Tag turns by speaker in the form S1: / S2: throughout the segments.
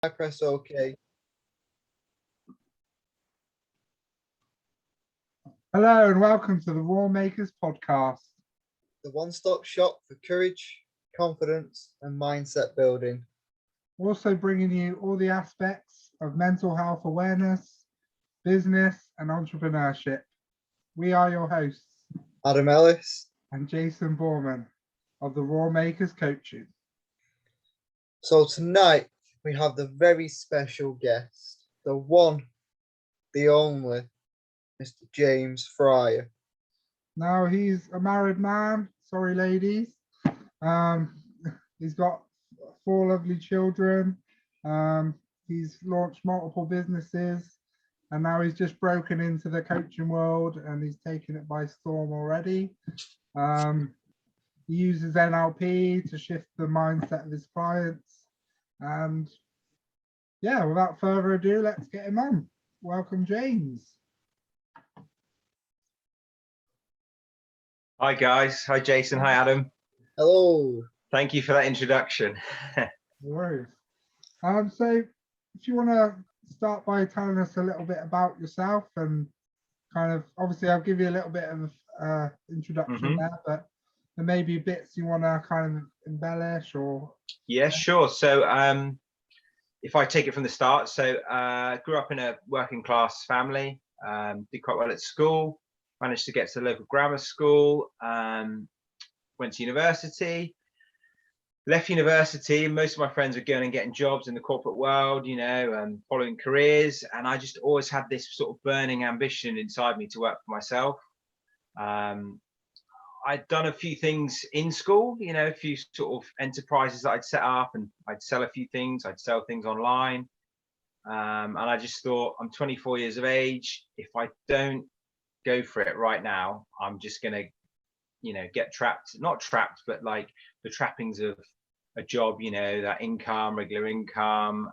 S1: I press OK.
S2: Hello and welcome to the Raw Makers podcast.
S1: The one-stop shop for courage, confidence, and mindset building.
S2: Also bringing you all the aspects of mental health awareness, business, and entrepreneurship. We are your hosts,
S1: Adam Ellis.
S2: and Jason Borman of the Raw Makers Coaching.
S1: So tonight we have the very special guest, the one, the only, Mr. James Fryer.
S2: Now he's a married man. Sorry, ladies. He's got 4 lovely children. He's launched multiple businesses, and now he's just broken into the coaching world and he's taken it by storm already. He uses NLP to shift the mindset of his clients. And yeah, without further ado, let's get him on. Welcome, James.
S3: Hi guys, hi Jason, hi Adam.
S1: Hello.
S3: Thank you for that introduction.
S2: No worries. So if you want to start by telling us a little bit about yourself and kind of, obviously I'll give you a little bit of introduction there, but there may be bits you want to kind of embellish or...
S3: Yeah, sure. So if I take it from the start, so grew up in a working class family, did quite well at school, managed to get to the local grammar school, went to university, left university. Most of my friends were going and getting jobs in the corporate world, you know, and following careers. And I just always had this sort of burning ambition inside me to work for myself. I'd done a few things in school, you know, a few sort of enterprises that I'd set up, and I'd sell a few things. I'd sell things online. And I just thought, I'm 24 years of age. If I don't go for it right now, I'm just going to, you know, get trapped, not trapped, but like the trappings of a job, you know, that income, regular income,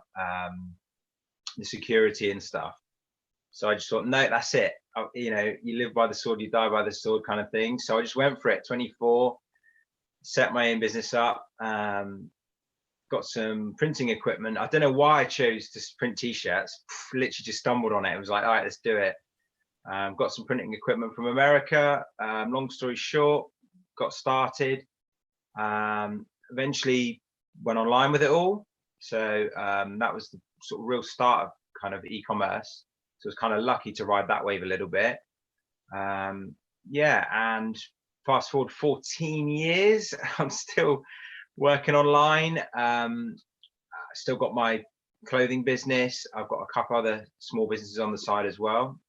S3: the security and stuff. So I just thought, no, that's it. You know, you live by the sword, you die by the sword kind of thing. So I just went for it, 24, set my own business up, got some printing equipment. I don't know why I chose to print t-shirts, literally just stumbled on it. It was like, all right, let's do it. Got some printing equipment from America. Long story short, got started. Eventually went online with it all. So that was the sort of real start of kind of e-commerce. So I was kind of lucky to ride that wave a little bit. Yeah, and fast forward 14 years, I'm still working online. Still got my clothing business. I've got a couple other small businesses on the side as well.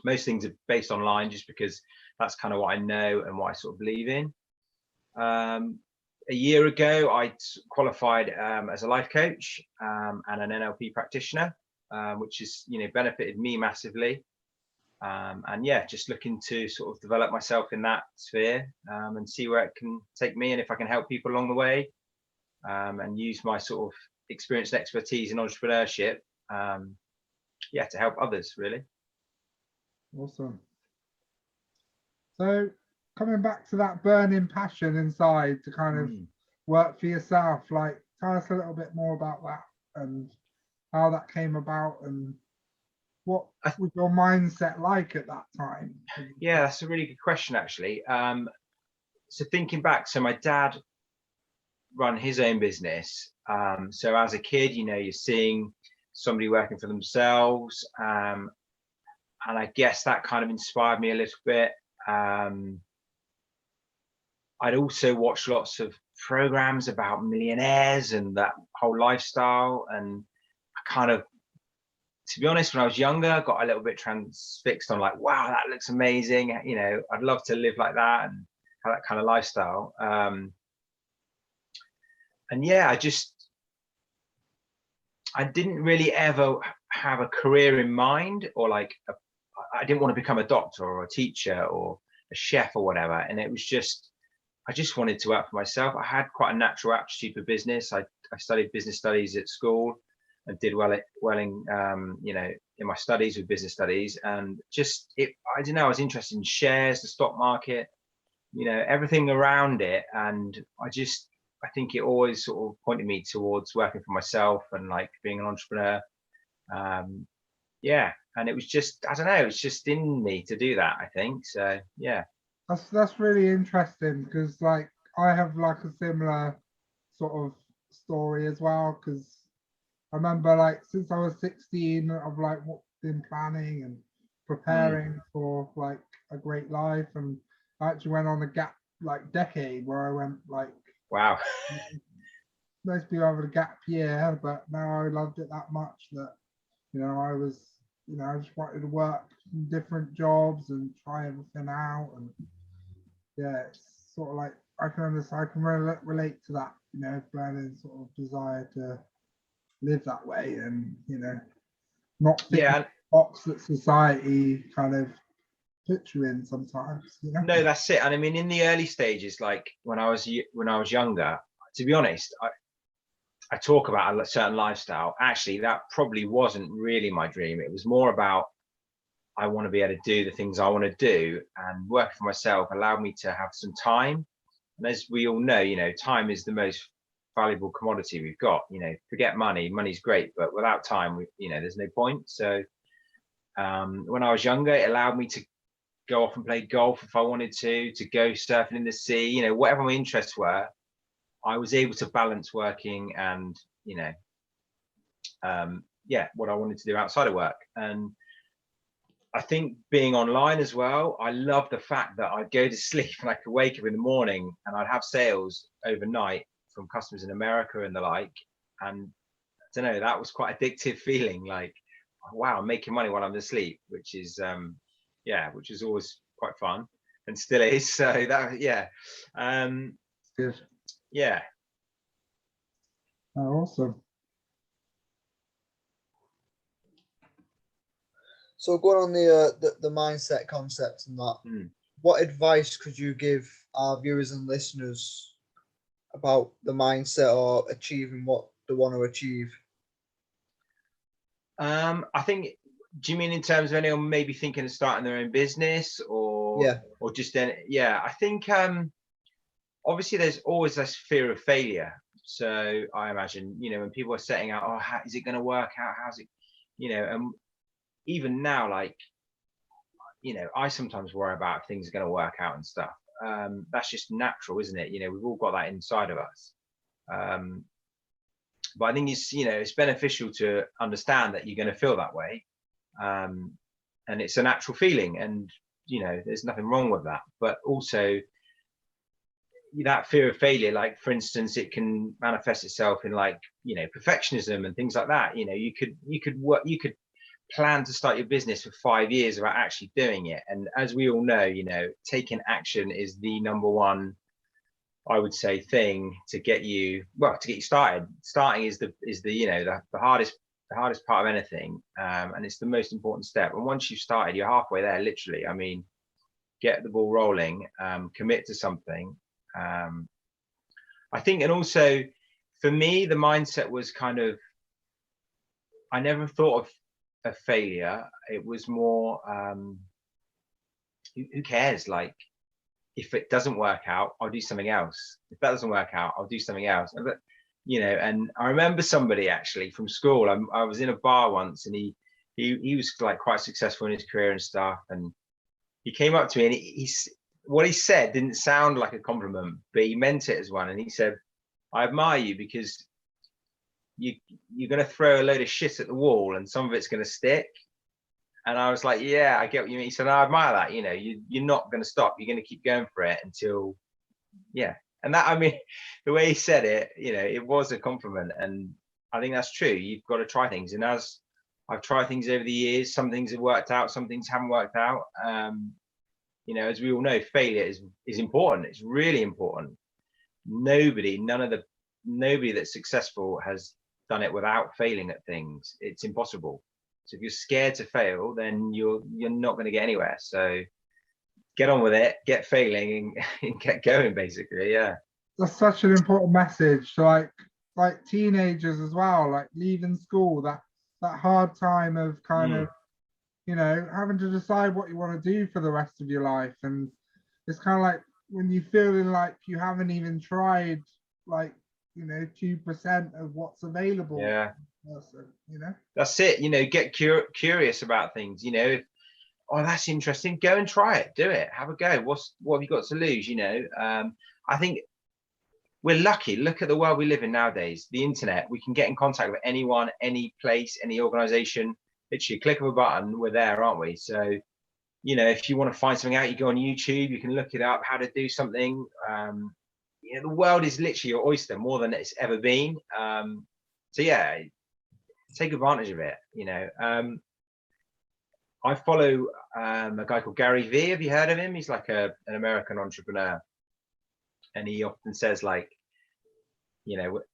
S3: Most things are based online just because that's kind of what I know and what I sort of believe in. A year ago, I qualified as a life coach and an NLP practitioner, which has, you know, benefited me massively. And yeah, just looking to sort of develop myself in that sphere and see where it can take me, and if I can help people along the way, and use my sort of experience and expertise in entrepreneurship, yeah, to help others, really.
S2: Awesome. So coming back to that burning passion inside to kind of work for yourself, like tell us a little bit more about that and how that came about, and what was your mindset like at that time?
S3: Yeah, that's a really good question, actually. So thinking back, so my dad ran his own business. So as a kid, you know, you're seeing somebody working for themselves, and I guess that kind of inspired me a little bit. I'd also watched lots of programs about millionaires and that whole lifestyle, and I kind of, to be honest, when I was younger, I got a little bit transfixed on like, wow, that looks amazing. You know, I'd love to live like that and have that kind of lifestyle. And yeah, I didn't really ever have a career in mind, or like, I didn't want to become a doctor or a teacher or a chef or whatever. And it was just, I just wanted to work for myself. I had quite a natural aptitude for business. I studied business studies at school and did well in you know, in my studies with business studies, and just I don't know, I was interested in shares, the stock market, you know, everything around it, and I I think it always sort of pointed me towards working for myself and like being an entrepreneur. Yeah, and it was just, I don't know, it's just in me to do that, I think. So yeah.
S2: That's really interesting, because like I have like a similar sort of story as well, because I remember like since I was 16, I've like been planning and preparing for like a great life, and I actually went on a gap like decade where I went like,
S3: Wow.
S2: most people have a gap year, but now I loved it that much that, you know, I was, you know, I just wanted to work in different jobs and try everything out. And yeah, it's sort of like I can understand, I can relate to that, you know, Brandon's sort of desire to live that way, and you know, not fit in
S3: Yeah.
S2: the box that society kind of puts you in sometimes, you know.
S3: No, that's it. And I mean, in the early stages, like when I was younger, to be honest, I talk about a certain lifestyle. Actually, that probably wasn't really my dream. It was more about I want to be able to do the things I want to do, and work for myself allowed me to have some time. And as we all know, you know, time is the most valuable commodity we've got. You know, forget money. Money's great, but without time, you know, there's no point. So when I was younger, it allowed me to go off and play golf if I wanted to go surfing in the sea, you know, whatever my interests were. I was able to balance working and, you know, yeah, what I wanted to do outside of work. And I think being online as well, I love the fact that I'd go to sleep and I could wake up in the morning and I'd have sales overnight from customers in America and the like. And I don't know, that was quite addictive feeling, like, wow, I'm making money while I'm asleep, which is, yeah, which is always quite fun and still is. So that, yeah.
S2: Good.
S3: Yeah.
S2: Oh, awesome.
S1: So going on the mindset concepts and that, what advice could you give our viewers and listeners about the mindset or achieving what they want to achieve?
S3: I think, do you mean in terms of anyone maybe thinking of starting their own business, or
S1: Yeah.
S3: or just then? Yeah, I think obviously there's always this fear of failure. So I imagine, you know, when people are setting out, oh, how is it going to work out? How's it, you know, and even now, like, you know, I sometimes worry about if things are going to work out and stuff. That's just natural, isn't it? You know, we've all got that inside of us. But I think it's, you know, it's beneficial to understand that you're going to feel that way. And it's a natural feeling, and, you know, there's nothing wrong with that. But also that fear of failure, like, for instance, it can manifest itself in, like, you know, perfectionism and things like that. You know, you could plan to start your business for 5 years without actually doing it. And as we all know, you know, taking action is the number one, I would say, thing to get you, well, to get you started. Starting is the you know, the hardest part of anything, and it's the most important step. And once you've started, you're halfway there, literally. I mean, get the ball rolling, commit to something. I think, and also for me, the mindset was kind of, I never thought of a failure. It was more, who cares? Like, if it doesn't work out, I'll do something else. If that doesn't work out, I'll do something else. But, you know, and I remember somebody actually from school. I was in a bar once, and he was like quite successful in his career and stuff. And he came up to me, and he's what he said didn't sound like a compliment, but he meant it as one. And he said, "I admire you because you're going to throw a load of shit at the wall, and some of it's going to stick." And I was like, yeah, I get what you mean. He said, I admire that. You know, you're not going to stop. You're going to keep going for it until, yeah. And that, I mean, the way he said it, you know, it was a compliment. And I think that's true. You've got to try things. And as I've tried things over the years, some things have worked out, some things haven't worked out. You know, as we all know, failure is important. It's really important. Nobody that's successful has done it without failing at things. It's impossible. So if you're scared to fail, then you're not going to get anywhere. So get on with it, get failing, and get going, basically. Yeah.
S2: That's such an important message. So like teenagers as well, like leaving school, that hard time of kind of, you know, having to decide what you want to do for the rest of your life. And it's kind of like when you're feeling like you haven't even tried like, 2% of what's available.
S3: Yeah,
S2: So,
S3: that's it. Get curious about things. Oh, that's interesting. Go and try it. Do it. Have a go. What have you got to lose? I think we're lucky. Look at the world we live in nowadays. The internet. We can get in contact with anyone, any place, any organization. Literally, click of a button, we're there, aren't we? So, if you want to find something out, you go on YouTube. You can look it up, how to do something. The world is literally your oyster, more than it's ever been. So yeah, take advantage of it. I follow a guy called Gary Vee. Have you heard of him? He's like an American entrepreneur, and he often says, like,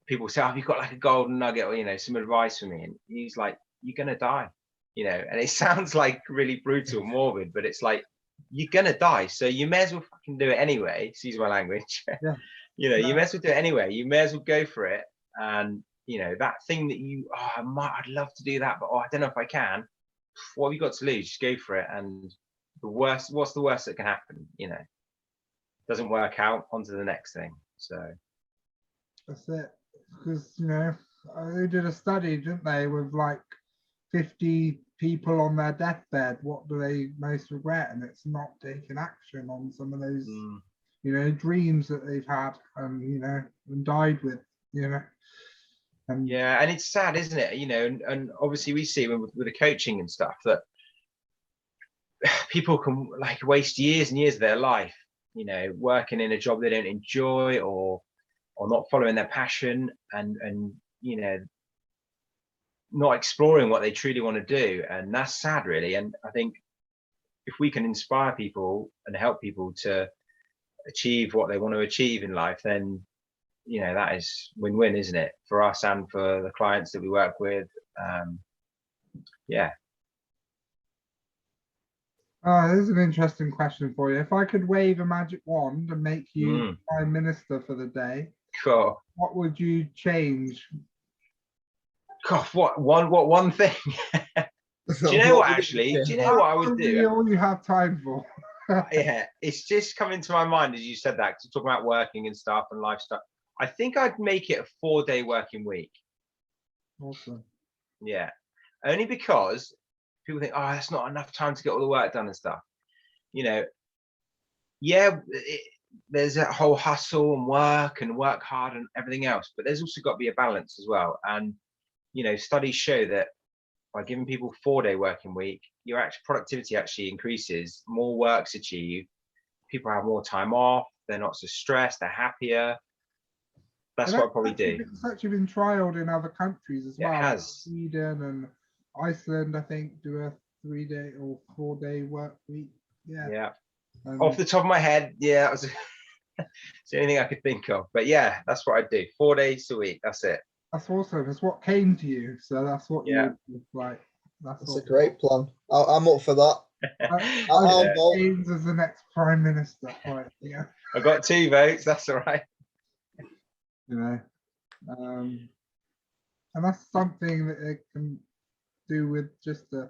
S3: people say, oh, have you got like a golden nugget or some advice for me? And he's like, you're gonna die, and it sounds like really brutal, morbid, but it's like, you're gonna die, so you may as well fucking do it anyway. Excuse my language.
S2: Yeah.
S3: You may as well do it anyway. You may as well go for it. And that thing that I'd love to do that, but I don't know if I can. What have you got to lose? Just go for it. And what's the worst that can happen? Doesn't work out, onto the next thing. So
S2: that's it. Because they did a study, didn't they, with like 50 people on their deathbed. What do they most regret? And it's not taking action on some of those dreams that they've had and died with. And
S3: yeah, and it's sad, isn't it? And obviously we see with the coaching and stuff that people can like waste years and years of their life working in a job they don't enjoy, or not following their passion, and not exploring what they truly want to do. And that's sad, really. And I think if we can inspire people and help people to achieve what they want to achieve in life, then that is win-win, isn't it, for us and for the clients that we work with? Yeah.
S2: There's an interesting question for you. If I could wave a magic wand and make you Prime Minister for the day,
S3: Cool.
S2: what would you change?
S3: God, what one thing? Do you know what, actually? Do you know what I would do?
S2: All you have time for.
S3: Yeah, it's just come into my mind as you said that, because talking about working and stuff and life stuff. I think I'd make it a 4-day working week.
S2: Awesome.
S3: Yeah, only because people think, oh, that's not enough time to get all the work done and stuff. There's that whole hustle and work hard and everything else, but there's also got to be a balance as well. And studies show that by giving people 4-day working week, your actual productivity actually increases, more work's achieved, people have more time off, they're not so stressed, they're happier. That's what I'd probably do.
S2: It's actually been trialed in other countries as well.
S3: It has.
S2: Sweden and Iceland, I think, do a 3-day or 4-day work week.
S3: Yeah. Off the top of my head, yeah, that was it's the only thing I could think of. But yeah, that's what I'd do. 4 days a week. That's it.
S2: That's awesome. It's what came to you, so that's what you like.
S1: That's a great plan. I'm up for that.
S2: James as the next Prime Minister, right? Yeah.
S3: I got 2 votes. That's all right.
S2: And that's something that it can do with just a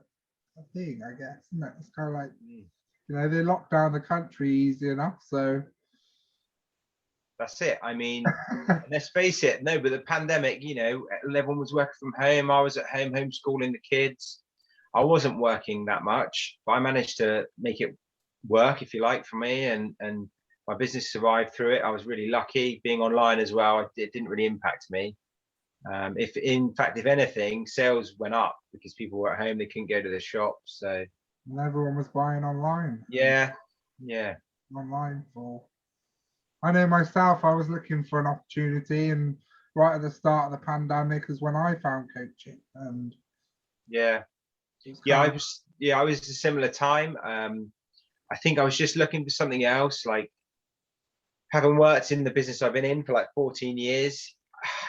S2: thing, I guess, isn't it? It's kind of like, they locked down the country easy enough, so
S3: that's it. I mean, let's face it. No, but the pandemic, everyone was working from home. I was at home homeschooling the kids. I wasn't working that much, but I managed to make it work, if you like, for me, and my business survived through it. I was really lucky being online as well. It didn't really impact me. If anything, sales went up because people were at home, they couldn't go to the shops. So
S2: and everyone was buying online.
S3: Yeah.
S2: Online for. I know myself, I was looking for an opportunity, and right at the start of the pandemic is when I found coaching. And
S3: I was a similar time. I think I was just looking for something else, like having worked in the business I've been in for like 14 years,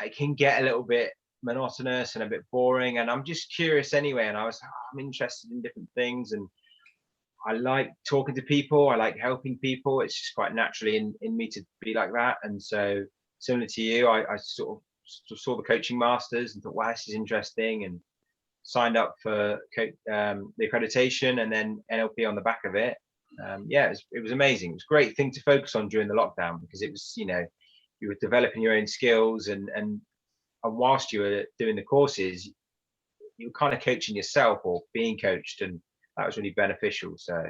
S3: it can get a little bit monotonous and a bit boring. And I'm just curious anyway. And I was, I'm interested in different things. And I like talking to people. I like helping people. It's just quite naturally in me to be like that. And so similar to you, I sort of saw the coaching masters and thought, wow, this is interesting. And signed up for the accreditation and then NLP on the back of it. It was amazing. It was a great thing to focus on during the lockdown because it was, you were developing your own skills, and whilst you were doing the courses, you were kind of coaching yourself or being coached, and that was really beneficial. So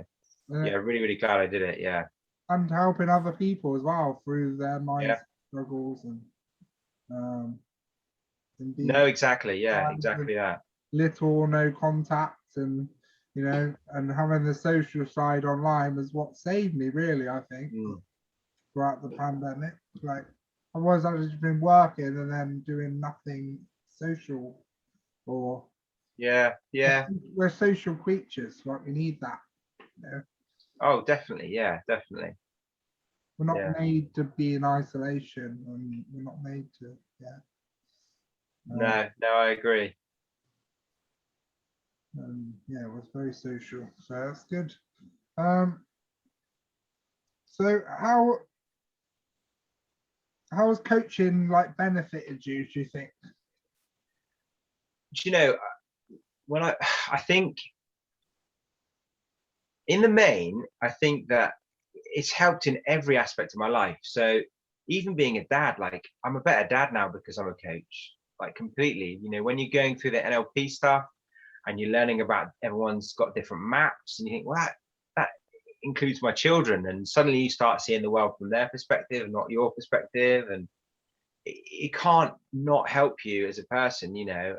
S3: yeah, really glad I did it. Yeah.
S2: And helping other people as well through their mind
S3: Yeah.
S2: struggles and
S3: No, exactly. Yeah, exactly that.
S2: Little or no contact, and you know, and having the social side online was what saved me, really, I think, throughout the pandemic. Like, otherwise I'd just been working and then doing nothing social. Or
S3: yeah,
S2: we're social creatures, like we need that, you know?
S3: Oh, definitely. Yeah, definitely.
S2: We're not made to be in isolation, and we're not made to.
S3: No, I agree.
S2: Yeah, it was very social, so that's good. So how has coaching like benefited you, do you think?
S3: Do you know, when I think in the main, I think that it's helped in every aspect of my life. So even being a dad, like I'm a better dad now because I'm a coach, like completely. You know, when you're going through the NLP stuff and you're learning about everyone's got different maps, and you think, well, that includes my children, and suddenly you start seeing the world from their perspective, not your perspective, and it can't not help you as a person, you know.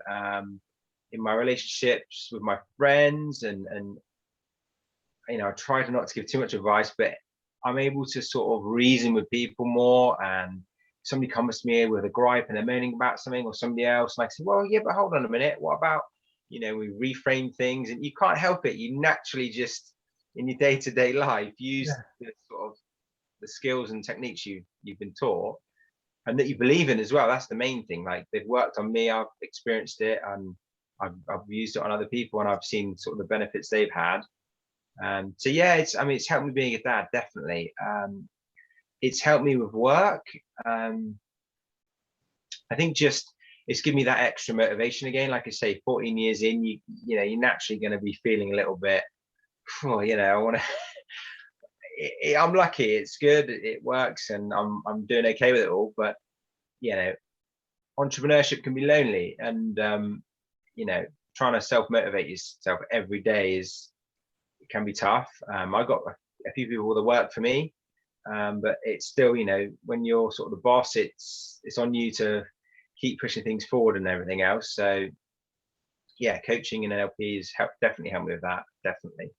S3: In my relationships with my friends, and you know, I try not to give too much advice, but I'm able to sort of reason with people more. And somebody comes to me with a gripe and they're moaning about something, or somebody else, and I say, well, yeah, but hold on a minute, what about, you know, we reframe things, and you can't help it. You naturally just in your day-to-day life use the sort of the skills and techniques you've been taught and that you believe in as well. That's the main thing. Like, they've worked on me, I've experienced it, and I've used it on other people, and I've seen sort of the benefits they've had. So yeah, it's helped me being a dad, definitely. It's helped me with work. I think just it's given me that extra motivation again. Like I say, 14 years in, you know, you're naturally going to be feeling a little bit, oh, you know, I want to. I'm lucky, it's good, it works, and I'm doing okay with it all. But you know, entrepreneurship can be lonely, and you know, trying to self-motivate yourself every day it can be tough. I got a few people that work for me, but it's still, you know, when you're sort of the boss, it's on you to keep pushing things forward and everything else. So yeah, coaching and NLP has definitely helped me with that, definitely.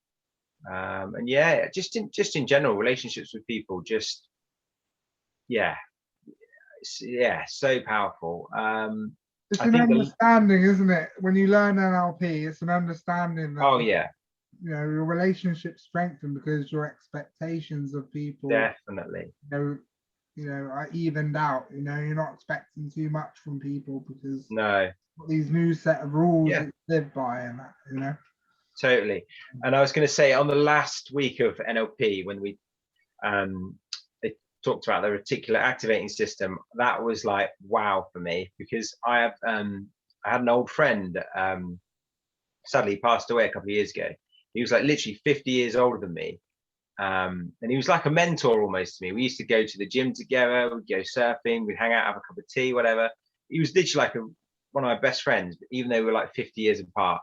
S3: And yeah, just in general, relationships with people, just so powerful.
S2: It's
S3: I
S2: an
S3: think
S2: understanding, isn't it? When you learn NLP, it's an understanding that you know, your relationship strengthen because your expectations of people
S3: definitely,
S2: you know, are evened out. You know, you're not expecting too much from people because these new set of rules that you live by, and that, you know.
S3: Totally. And I was going to say, on the last week of NLP, when we they talked about the reticular activating system, that was like wow for me, because I had an old friend, sadly passed away a couple of years ago. He was like literally 50 years older than me, and he was like a mentor almost to me. We used to go to the gym together, we'd go surfing, we'd hang out, have a cup of tea, whatever. He was literally like one of my best friends, even though we were like 50 years apart.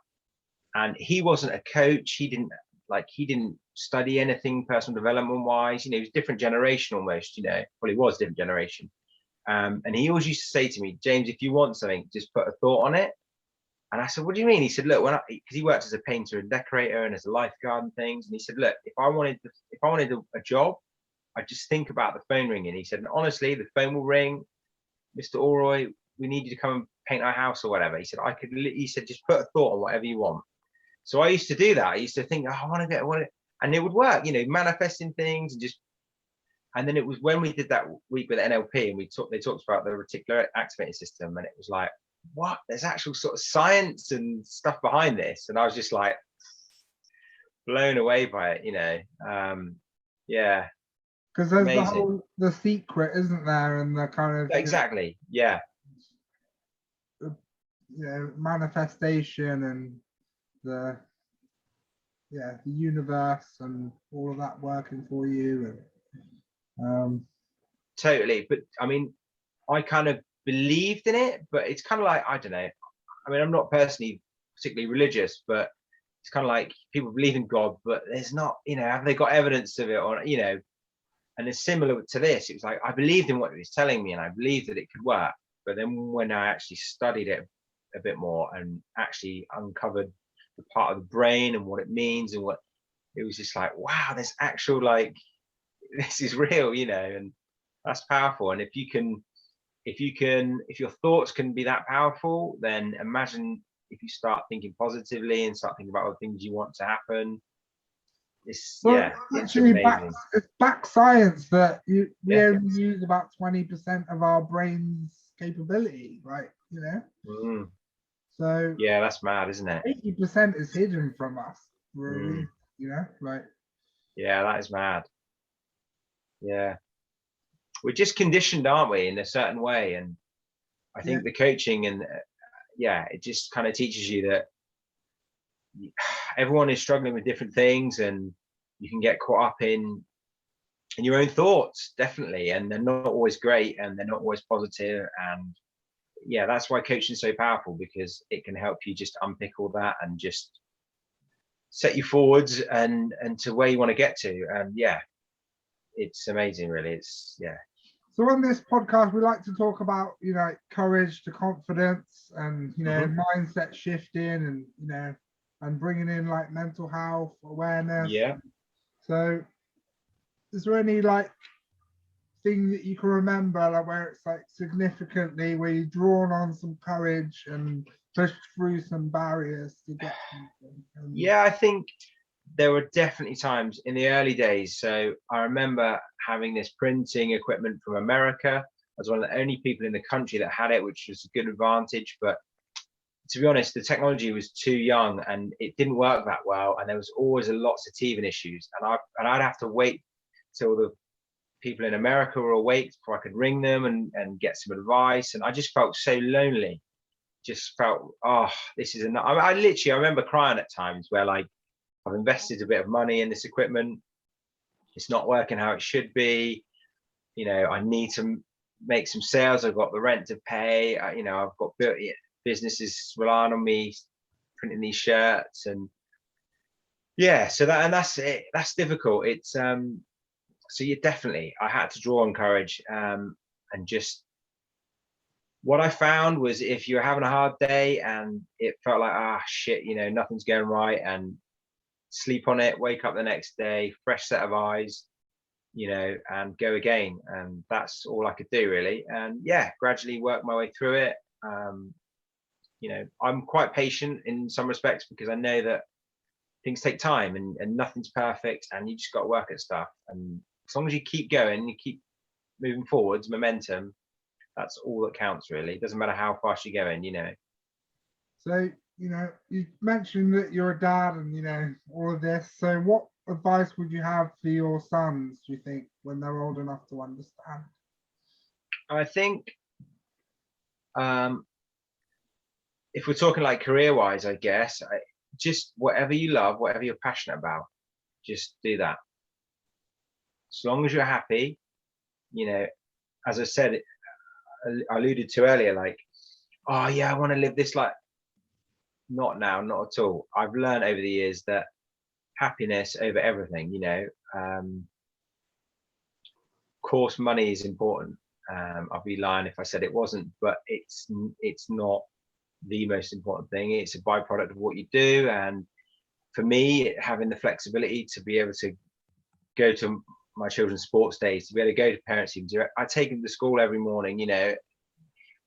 S3: And he wasn't a coach. He didn't study anything personal development wise. You know, he was different generation almost, you know. Well, he was different generation. And he always used to say to me, James, if you want something, just put a thought on it. And I said, what do you mean? He said, look, because he worked as a painter and decorator and as a lifeguard and things. And he said, look, if I wanted a job, I'd just think about the phone ringing. He said, and honestly, the phone will ring. Mr. Allroy, we need you to come and paint our house or whatever. He said, he said, just put a thought on whatever you want. So I used to do that. I used to think, I want to, and it would work, you know, manifesting things, and then it was when we did that week with NLP, and they talked about the reticular activating system, and it was like, what? There's actual sort of science and stuff behind this, and I was just like blown away by it, you know. Yeah.
S2: Because there's the secret, isn't there, and the kind of
S3: exactly, you
S2: know, manifestation and the universe and all of that working for you, and
S3: totally. But I mean, I kind of believed in it, but it's kind of like, I don't know. I mean, I'm not personally particularly religious, but it's kind of like people believe in God, but there's not, have they got evidence of it, or, and it's similar to this. It was like, I believed in what he was telling me and I believed that it could work. But then when I actually studied it a bit more and actually uncovered the part of the brain and what it means and what, it was just like, wow, there's actual, like, this is real, and that's powerful. And if your thoughts can be that powerful, then imagine if you start thinking positively and start thinking about all the things you want to happen. It's amazing.
S2: It's back science that we only use about 20% of our brain's capability, right? So
S3: yeah, that's mad, isn't it?
S2: 80% is hidden from us, really. Like,
S3: yeah, that is mad. Yeah, we're just conditioned, aren't we, in a certain way? And I think the coaching and it just kind of teaches you that everyone is struggling with different things, and you can get caught up in your own thoughts, definitely, and they're not always great and they're not always positive. And that's why coaching is so powerful, because it can help you just unpick all that and just set you forwards and to where you want to get to. And it's amazing, really.
S2: So on this podcast, we like to talk about, courage to confidence and, mindset shifting and, and bringing in like mental health awareness.
S3: Yeah.
S2: So is there any like thing that you can remember, like where it's like significantly where you've drawn on some courage and pushed through some barriers to get something?
S3: I think there were definitely times in the early days. So I remember having this printing equipment from America. I was one of the only people in the country that had it, which was a good advantage. But to be honest, the technology was too young and it didn't work that well. And there was always lots of teething issues. And I'd have to wait till the people in America were awake before I could ring them and get some advice. And I just felt so lonely. Just felt, this is enough. I remember crying at times where, like, I've invested a bit of money in this equipment. It's not working how it should be. I need to make some sales. I've got the rent to pay. I've got businesses relying on me printing these shirts, and so that's it. That's difficult. It's so definitely I had to draw on courage, and just what I found was, if you're having a hard day and it felt like shit, nothing's going right, and sleep on it, wake up the next day, fresh set of eyes, and go again. And that's all I could do, really. And gradually work my way through it. I'm quite patient in some respects, because I know that things take time and nothing's perfect, and you just got to work at stuff. And as long as you keep going, you keep moving forwards, momentum, that's all that counts, really. It doesn't matter how fast you're going,
S2: So, you mentioned that you're a dad and, all of this. So what advice would you have for your sons, do you think, when they're old enough to understand?
S3: I think if we're talking like career-wise, I guess, just whatever you love, whatever you're passionate about, just do that. As long as you're happy, as I said, I alluded to earlier, like, I want to live this life. Not now, not at all. I've learned over the years that happiness over everything, of course, money is important. I'd be lying if I said it wasn't, but it's not the most important thing. It's a byproduct of what you do. And for me, having the flexibility to be able to go to my children's sports days, to be able to go to parents' evenings, I take them to school every morning,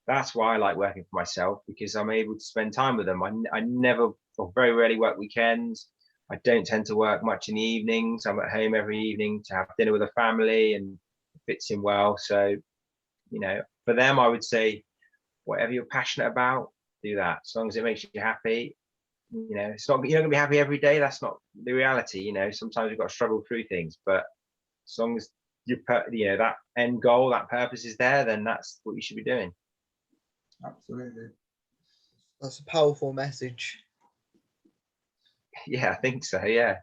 S3: that's why I like working for myself, because I'm able to spend time with them. I never, or very rarely, work weekends. I don't tend to work much in the evenings. I'm at home every evening to have dinner with a family, and it fits in well. So, for them, I would say, whatever you're passionate about, do that. As long as it makes you happy. It's not, you're not gonna be happy every day. That's not the reality. Sometimes you've got to struggle through things, but as long as that end goal, that purpose is there, then that's what you should be doing.
S2: Absolutely.
S1: That's a powerful message.
S3: Yeah, I think so. Yeah.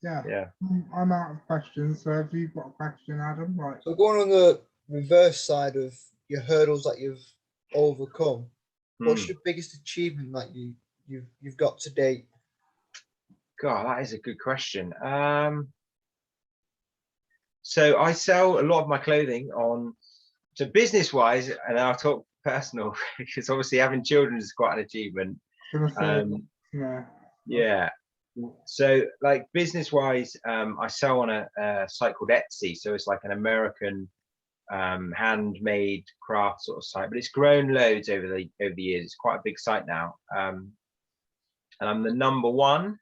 S2: I'm out of questions, so if you've got a question, Adam, right?
S1: So going on the reverse side of your hurdles that you've overcome. What's your biggest achievement that you've got to date?
S3: God, that is a good question. So I sell a lot of my clothing on, so business wise, and I'll talk personal because obviously having children is quite an achievement. Yeah. So like business wise, I sell on a site called Etsy. So it's like an American handmade craft sort of site, but it's grown loads over the years. It's quite a big site now. And I'm the #1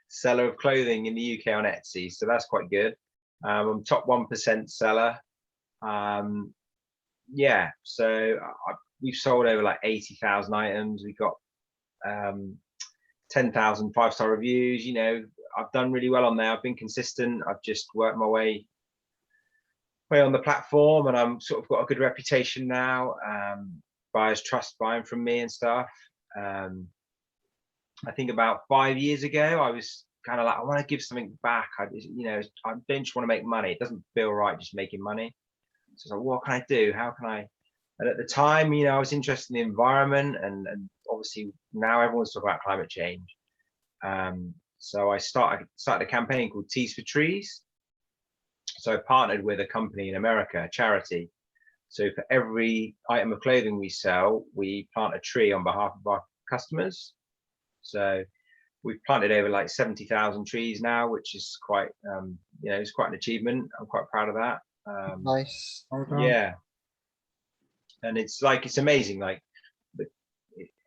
S3: seller of clothing in the UK on Etsy. So that's quite good. I'm top 1% seller. Yeah, so we've sold over like 80,000 items. We've got 10,000 5-star reviews. You know, I've done really well on there. I've been consistent. I've just worked my way on the platform, and I'm sort of got a good reputation now. Buyers trust buying from me and stuff. I think about 5 years ago, I was kind of like, I want to give something back. I don't just want to make money. It doesn't feel right just making money. So like, what can I do? How can I? And at the time, you know, I was interested in the environment, and obviously now everyone's talking about climate change. So I started a campaign called Tees for Trees. So I partnered with a company in America, a charity. So for every item of clothing we sell, we plant a tree on behalf of our customers. So we've planted over like 70,000 trees now, which is quite, you know, it's quite an achievement. I'm quite proud of that.
S1: Nice.
S3: Yeah. And it's amazing. Like,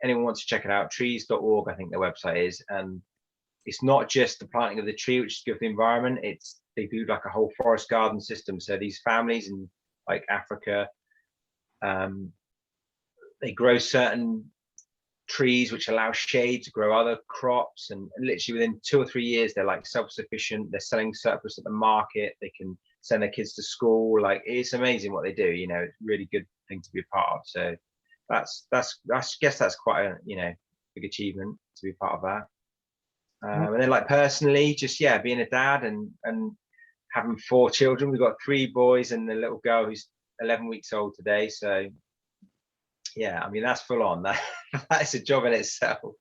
S3: anyone wants to check it out, trees.org, I think their website is. And it's not just the planting of the tree, which is good for the environment. They do like a whole forest garden system. So these families in like Africa, they grow certain trees which allow shade to grow other crops, and literally within 2 or 3 years they're like self-sufficient. They're selling surplus at the market. They can send their kids to school. Like, it's amazing what they do. You know, it's a really good thing to be a part of. So that's I guess that's quite a, you know, big achievement to be part of that. And then like personally, just being a dad and having 4 children. We've got 3 boys and a little girl who's 11 weeks old today. So yeah, I mean, that's full on. That's a job in itself.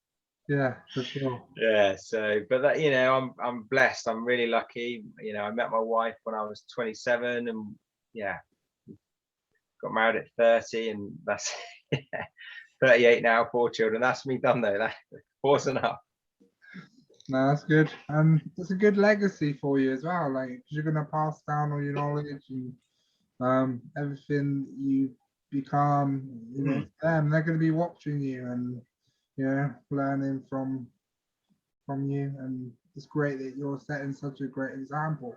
S2: Yeah, for sure.
S3: Yeah. So, but that, you know, I'm blessed. I'm really lucky. You know, I met my wife when I was 27, and got married at 30, and that's 38 now, 4 children. That's me done though. That 4's enough.
S2: No, that's good. It's a good legacy for you as well. Like, 'cause you're gonna pass down all your knowledge and everything you become. You know, them, they're gonna be watching you and, you know, learning from you. And it's great that you're setting such a great example.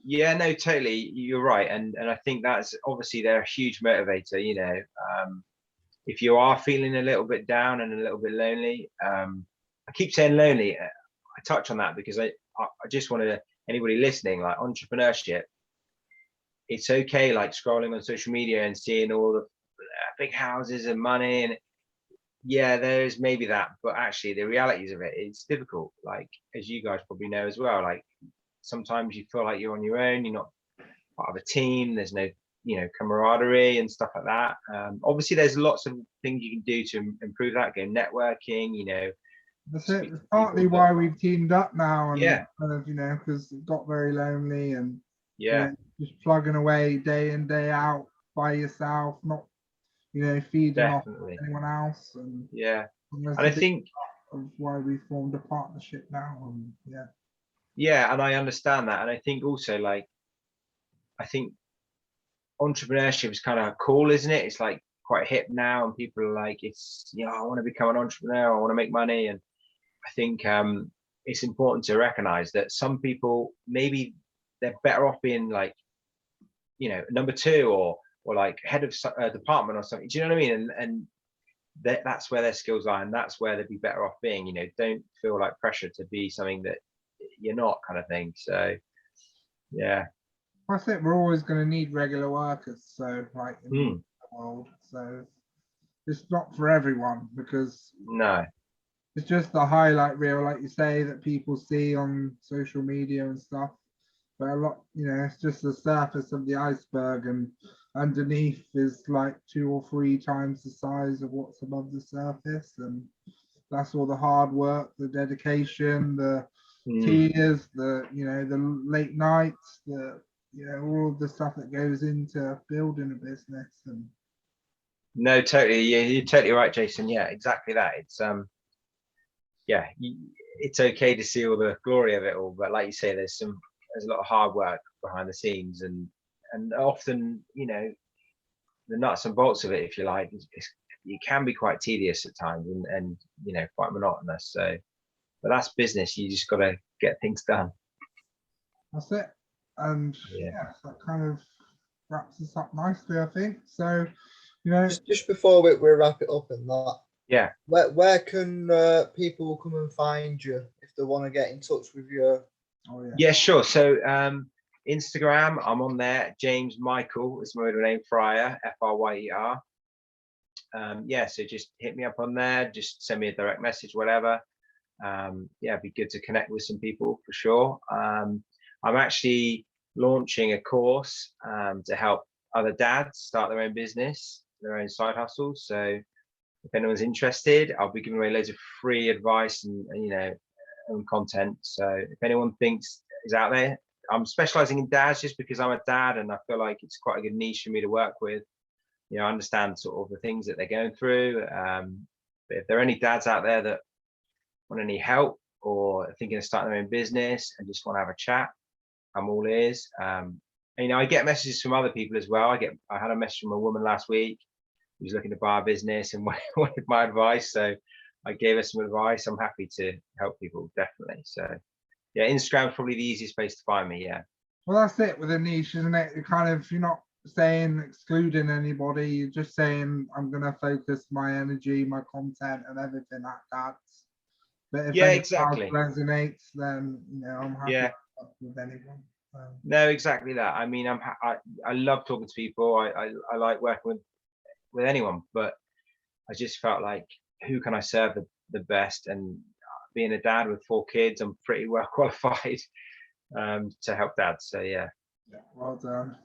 S3: Yeah, no, totally. You're right, and I think that's obviously they're a huge motivator. You know, if you are feeling a little bit down and a little bit lonely, I keep saying lonely. I touch on that because I just want to, anybody listening, like, entrepreneurship, it's okay, like scrolling on social media and seeing all the big houses and money, and yeah, there's maybe that, but actually the realities of it, it's difficult. Like, as you guys probably know as well, like sometimes you feel like you're on your own, you're not part of a team, there's no, you know, camaraderie and stuff like that. Obviously there's lots of things you can do to improve that, go networking, you know.
S2: That's it. It's partly why we've teamed up now, and kind of, you know, because it got very lonely, and you know, just plugging away day in, day out by yourself, not, you know, feeding off anyone else. And
S3: and I think
S2: of why we formed a partnership now. And
S3: and I understand that, and I think also, like, I think entrepreneurship is kind of cool, isn't it? It's like quite hip now, and people are like, it's, you know, I want to become an entrepreneur, I want to make money. And I think it's important to recognize that some people, maybe they're better off being like, you know, number 2 or like head of a department or something. Do you know what I mean? And that's where their skills lie, and that's where they'd be better off being. You know, don't feel like pressure to be something that you're not, kind of thing. So yeah,
S2: I think we're always going to need regular workers. So, like, in the world, so it's not for everyone, because it's just the highlight reel, like you say, that people see on social media and stuff. But a lot, you know, it's just the surface of the iceberg. And underneath is like 2 or 3 times the size of what's above the surface, and that's all the hard work, the dedication, the tears, the the late nights, the all of the stuff that goes into building a business. And
S3: no, totally, yeah, you're totally right, Jason. Yeah, exactly that. It's yeah, it's okay to see all the glory of it all, but like you say, there's a lot of hard work behind the scenes, and often, the nuts and bolts of it, if you like, it can be quite tedious at times, and quite monotonous. So, but that's business. You just got to get things done.
S2: that's it. And yeah, that kind of wraps us up nicely, I think. So,
S1: just before we wrap it up and that,
S3: yeah,
S1: where can people come and find you if they want to get in touch with you?
S3: Yeah, sure. So Instagram, I'm on there. James Michael is my middle name, Fryer, Fryer. Yeah, so just hit me up on there. Just send me a direct message, whatever. Yeah, it'd be good to connect with some people for sure. I'm actually launching a course to help other dads start their own business, their own side hustles. So if anyone's interested, I'll be giving away loads of free advice and content. So if anyone thinks is out there, I'm specializing in dads just because I'm a dad and I feel like it's quite a good niche for me to work with. I understand sort of the things that they're going through. But if there are any dads out there that want any help or thinking of starting their own business and just want to have a chat, I'm all ears. And, I get messages from other people as well. I had a message from a woman last week who was looking to buy a business and wanted my advice. So I gave her some advice. I'm happy to help people, definitely. So yeah, Instagram is probably the easiest place to find me. Yeah.
S2: Well, that's it with a niche, isn't it? You're not saying excluding anybody. You're just saying I'm going to focus my energy, my content, and everything at that. But if
S3: exactly
S2: resonates, then I'm happy to work with anyone.
S3: No, exactly that. I mean, I love talking to people. I like working with anyone, but I just felt like, who can I serve the best? And being a dad with 4 kids, I'm pretty well qualified to help dads. So yeah,
S2: well done.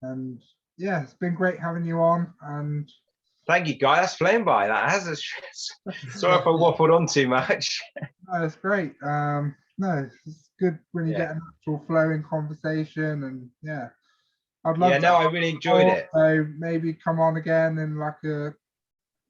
S2: And yeah, it's been great having you on. And
S3: thank you, Guy. That's flown by. That has a sorry if I waffled on too much.
S2: No, it's great. No, it's good when you get an actual flowing conversation, and yeah, I'd love to.
S3: I really enjoyed it.
S2: So maybe come on again in like a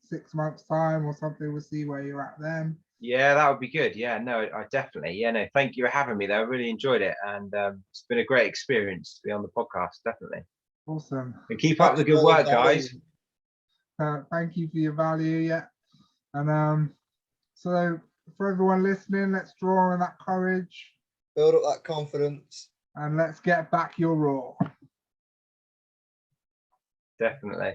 S2: 6 months time or something. We'll see where you're at then.
S3: Yeah, that would be good. Yeah, no, I definitely. Yeah, no, thank you for having me though. I really enjoyed it, and it's been a great experience to be on the podcast. Definitely.
S2: Awesome.
S3: And keep up the good work, guys.
S2: Thank you for your value. Yeah, and so for everyone listening, let's draw on that courage,
S1: build up that confidence,
S2: and let's get back your roar.
S3: Definitely.